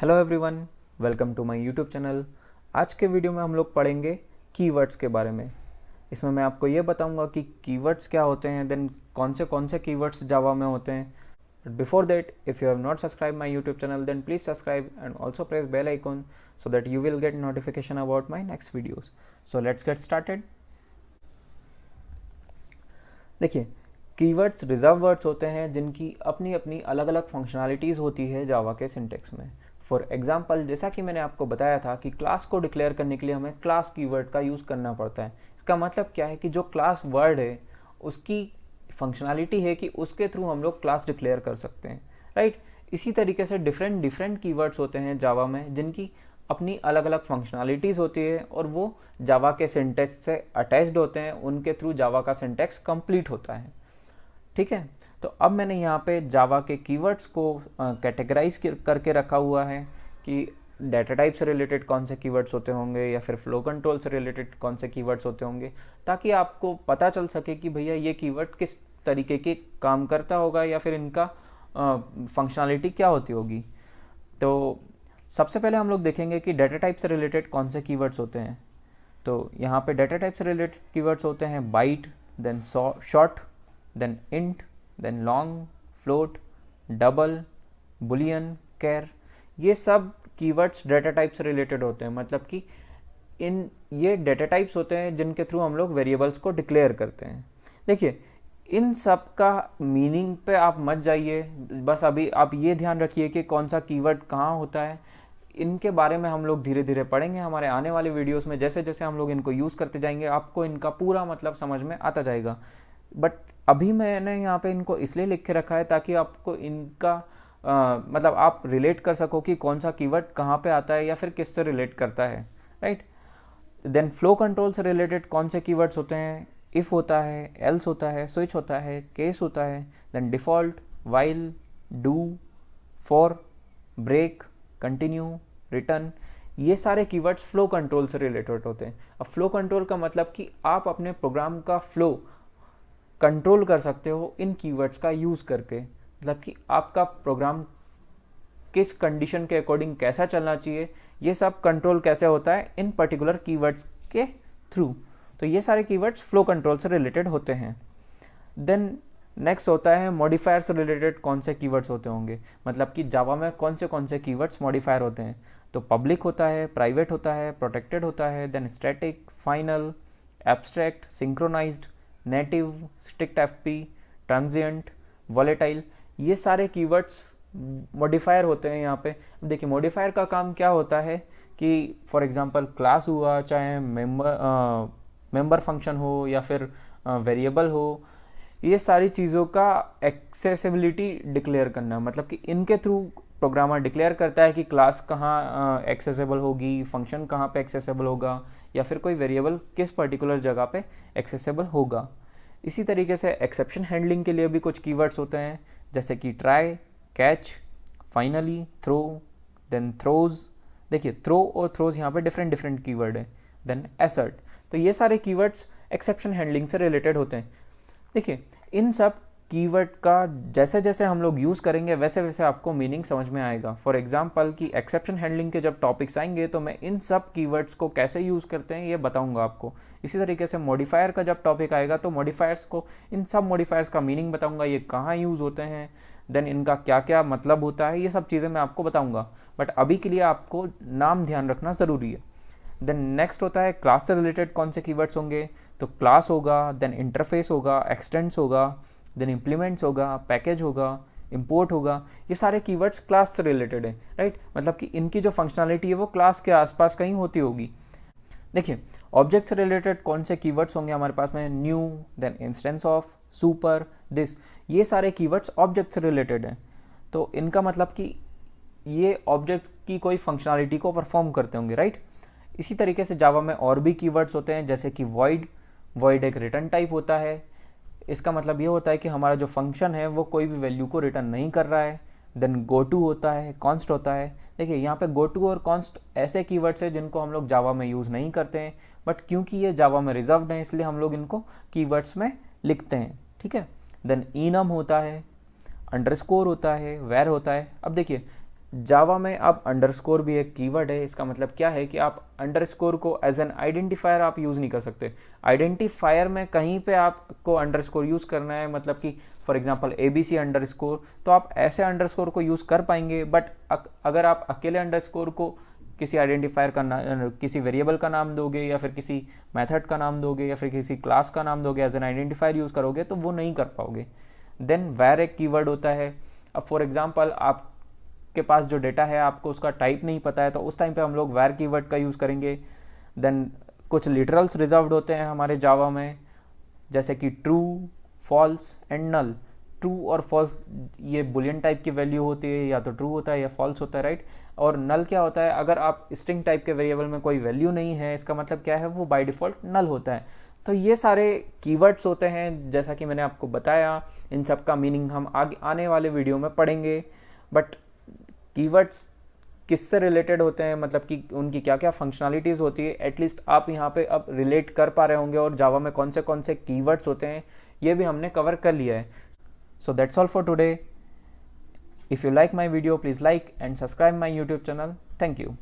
Hello everyone, welcome to my YouTube channel. आज के video में हम लोग पढ़ेंगे कीवर्ड्स के बारे में। इसमें मैं आपको ये बताऊंगा कि कीवर्ड्स क्या होते हैं, देन कौन से कीवर्ड्स जावा में होते हैं। But before that, if you have not subscribe my YouTube channel then please subscribe and also press bell icon so that you will get notification about my next videos. So let's get started. देखिए, keywords reserve words होते हैं जिनकी अपनी अपनी अलग अलग functionalities होती है जावा के सिंटेक्स में। फॉर एग्जाम्पल, जैसा कि मैंने आपको बताया था कि क्लास को डिक्लेयर करने के लिए हमें क्लास कीवर्ड का यूज़ करना पड़ता है। इसका मतलब क्या है कि जो क्लास वर्ड है उसकी फंक्शनैलिटी है कि उसके थ्रू हम लोग क्लास डिक्लेयर कर सकते हैं, राइट। इसी तरीके से डिफरेंट कीवर्ड्स होते हैं जावा में जिनकी अपनी अलग अलग फंक्शनैलिटीज़ होती है और वो जावा के सिंटेक्स से अटैच्ड होते हैं। उनके थ्रू जावा का सिंटेक्स कंप्लीट होता है, ठीक है। तो अब मैंने यहाँ पे जावा के कीवर्ड्स को कैटेगराइज करके रखा हुआ है कि डाटा टाइप से रिलेटेड कौन से कीवर्ड्स होते होंगे या फिर फ्लो कंट्रोल से रिलेटेड कौन से कीवर्ड्स होते होंगे, ताकि आपको पता चल सके कि भैया ये कीवर्ड किस तरीके के काम करता होगा या फिर इनका फंक्शनैलिटी क्या होती होगी। तो सबसे पहले हम लोग देखेंगे कि डाटा टाइप से रिलेटेड कौन से कीवर्ड्स होते हैं। तो यहाँ पे डाटा टाइप से रिलेटेड कीवर्ड्स होते हैं byte, then short, then int, then long, float, double, boolean, char. ये सब कीवर्ड्स डाटा टाइप से रिलेटेड होते हैं। मतलब कि ये डाटा टाइप्स होते हैं जिनके थ्रू हम लोग वेरिएबल्स को डिक्लेयर करते हैं। देखिए, इन सब का मीनिंग पे आप मत जाइए, बस अभी आप ये ध्यान रखिए कि कौन सा कीवर्ड कहाँ होता है। इनके बारे में हम लोग धीरे धीरे पढ़ेंगे हमारे आने वाले वीडियोस में। जैसे जैसे हम लोग इनको यूज़ करते जाएंगे आपको इनका पूरा मतलब समझ में आता जाएगा। बट अभी मैंने यहाँ पे इनको इसलिए लिख के रखा है ताकि आपको इनका मतलब आप रिलेट कर सको कि कौन सा कीवर्ड कहाँ पे आता है या फिर किससे रिलेट करता है, राइट। देन फ्लो कंट्रोल से रिलेटेड कौन से कीवर्ड्स होते हैं, इफ़ होता है, एल्स होता है, स्विच होता है, केस होता है, then default, while, do, for, break, continue, return. ये सारे कीवर्ड्स फ्लो कंट्रोल से रिलेटेड होते हैं। अब फ्लो कंट्रोल का मतलब कि आप अपने प्रोग्राम का फ्लो कंट्रोल कर सकते हो इन कीवर्ड्स का यूज़ करके। मतलब कि आपका प्रोग्राम किस कंडीशन के अकॉर्डिंग कैसा चलना चाहिए, ये सब कंट्रोल कैसे होता है इन पर्टिकुलर कीवर्ड्स के थ्रू। तो ये सारे कीवर्ड्स फ्लो कंट्रोल से रिलेटेड होते हैं। देन नेक्स्ट होता है मॉडिफायर से रिलेटेड कौन से कीवर्ड्स होते होंगे। मतलब कि जावा में कौन से कीवर्ड्स मॉडिफायर होते हैं। तो पब्लिक होता है, प्राइवेट होता है, प्रोटेक्टेड होता है, then static, final, abstract, synchronized, native, strict FP, transient, volatile. ये सारे कीवर्ड्स मॉडिफायर होते हैं यहाँ पे। देखिए, मॉडिफायर का काम क्या होता है कि फॉर एग्जांपल क्लास हुआ, चाहे मेंबर फंक्शन हो या फिर वेरिएबल हो, ये सारी चीज़ों का एक्सेसिबिलिटी डिक्लेयर करना। मतलब कि इनके थ्रू प्रोग्रामर डिक्लेयर करता है कि क्लास कहाँ एक्सेसिबल होगी, फंक्शन कहाँ पे एक्सेसिबल होगा या फिर कोई वेरिएबल किस पर्टिकुलर जगह पे एक्सेसिबल होगा। इसी तरीके से एक्सेप्शन हैंडलिंग के लिए भी कुछ कीवर्ड्स होते हैं, जैसे कि try, catch, finally, throw, then throws. देखिए, थ्रो और थ्रोज यहाँ पे डिफरेंट कीवर्ड है। Then assert. तो ये सारे कीवर्ड्स एक्सेप्शन हैंडलिंग से रिलेटेड होते हैं। देखिए, इन सब कीवर्ड का जैसे जैसे हम लोग यूज़ करेंगे वैसे वैसे आपको मीनिंग समझ में आएगा। फॉर एग्जांपल कि एक्सेप्शन हैंडलिंग के जब टॉपिक्स आएंगे तो मैं इन सब कीवर्ड्स को कैसे यूज़ करते हैं ये बताऊंगा आपको। इसी तरीके से मॉडिफायर का जब टॉपिक आएगा तो मॉडिफायर्स को, इन सब मॉडिफायर्स का मीनिंग बताऊंगा, ये कहाँ यूज़ होते हैं, देन इनका क्या क्या मतलब होता है, ये सब चीज़ें मैं आपको बताऊँगा। बट अभी के लिए आपको नाम ध्यान रखना ज़रूरी है। देन नेक्स्ट होता है क्लास से रिलेटेड कौन से कीवर्ड्स होंगे। तो क्लास होगा, देन इंटरफेस होगा, एक्सटेंड्स होगा, देन इम्प्लीमेंट्स होगा, पैकेज होगा, इंपोर्ट होगा। ये सारे कीवर्ड्स क्लास से रिलेटेड है, राइट। मतलब कि इनकी जो फंक्शनैलिटी है वो क्लास के आसपास कहीं होती होगी। देखिए, ऑब्जेक्ट से रिलेटेड कौन से कीवर्ड्स होंगे हमारे पास में, new, then instance of, super, this. ये सारे कीवर्ड्स ऑब्जेक्ट से रिलेटेड हैं। तो इनका मतलब कि ये ऑब्जेक्ट की कोई फंक्शनैलिटी को परफॉर्म करते होंगे, राइट। इसी तरीके से जावा में और भी कीवर्ड्स होते हैं, जैसे कि वॉइड एक रिटर्न टाइप होता है। इसका मतलब ये होता है कि हमारा जो फंक्शन है वो कोई भी वैल्यू को रिटर्न नहीं कर रहा है। देन गोटू होता है, कॉन्स्ट होता है। देखिए, यहाँ पे गोटू और कॉन्स्ट ऐसे कीवर्ड्स हैं जिनको हम लोग जावा में यूज़ नहीं करते हैं, बट क्योंकि ये जावा में रिजर्व्ड है इसलिए हम लोग इनको कीवर्ड्स में लिखते हैं, ठीक है। देन इनम होता है, अंडरस्कोर होता है, वेर होता है। अब देखिए, जावा में अब अंडरस्कोर भी एक कीवर्ड है। इसका मतलब क्या है कि आप अंडरस्कोर को एज एन आइडेंटिफायर आप यूज़ नहीं कर सकते। आइडेंटिफायर में कहीं पे आपको अंडरस्कोर यूज़ करना है, मतलब कि फॉर एग्जांपल ABC अंडरस्कोर, तो आप ऐसे अंडरस्कोर को यूज़ कर पाएंगे। बट अगर आप अकेले अंडरस्कोर को किसी आइडेंटिफायर का किसी वेरिएबल का नाम दोगे, या फिर किसी मेथड का नाम दोगे, या फिर किसी क्लास का नाम दोगे, एज एन आइडेंटिफायर यूज़ करोगे, तो वो नहीं कर पाओगे। देन वैर एक कीवर्ड होता है। अब फॉर एग्जांपल आपके पास जो डेटा है आपको उसका टाइप नहीं पता है, तो उस टाइम पे हम लोग वैर कीवर्ड का यूज़ करेंगे। देन कुछ लिटरल्स रिजर्व्ड होते हैं हमारे जावा में, जैसे कि true, false and null. True और फॉल्स ये बुलियन टाइप की वैल्यू होती है, या तो ट्रू होता है या फॉल्स होता है, राइट। और नल क्या होता है, अगर आप स्ट्रिंग टाइप के वेरिएबल में कोई वैल्यू नहीं है, इसका मतलब क्या है, वो बाय डिफ़ॉल्ट नल होता है। तो ये सारे कीवर्ड्स होते हैं, जैसा कि मैंने आपको बताया। इन सब का मीनिंग हम आगे आने वाले वीडियो में पढ़ेंगे। बट कीवर्ड्स किससे रिलेटेड होते हैं, मतलब कि उनकी क्या क्या फंक्शनलिटीज़ होती है, एटलीस्ट आप यहाँ पे अब रिलेट कर पा रहे होंगे। और जावा में कौन से कीवर्ड्स होते हैं ये भी हमने कवर कर लिया है। So that's all for today. If you like my video, please like and subscribe my YouTube channel. Thank you.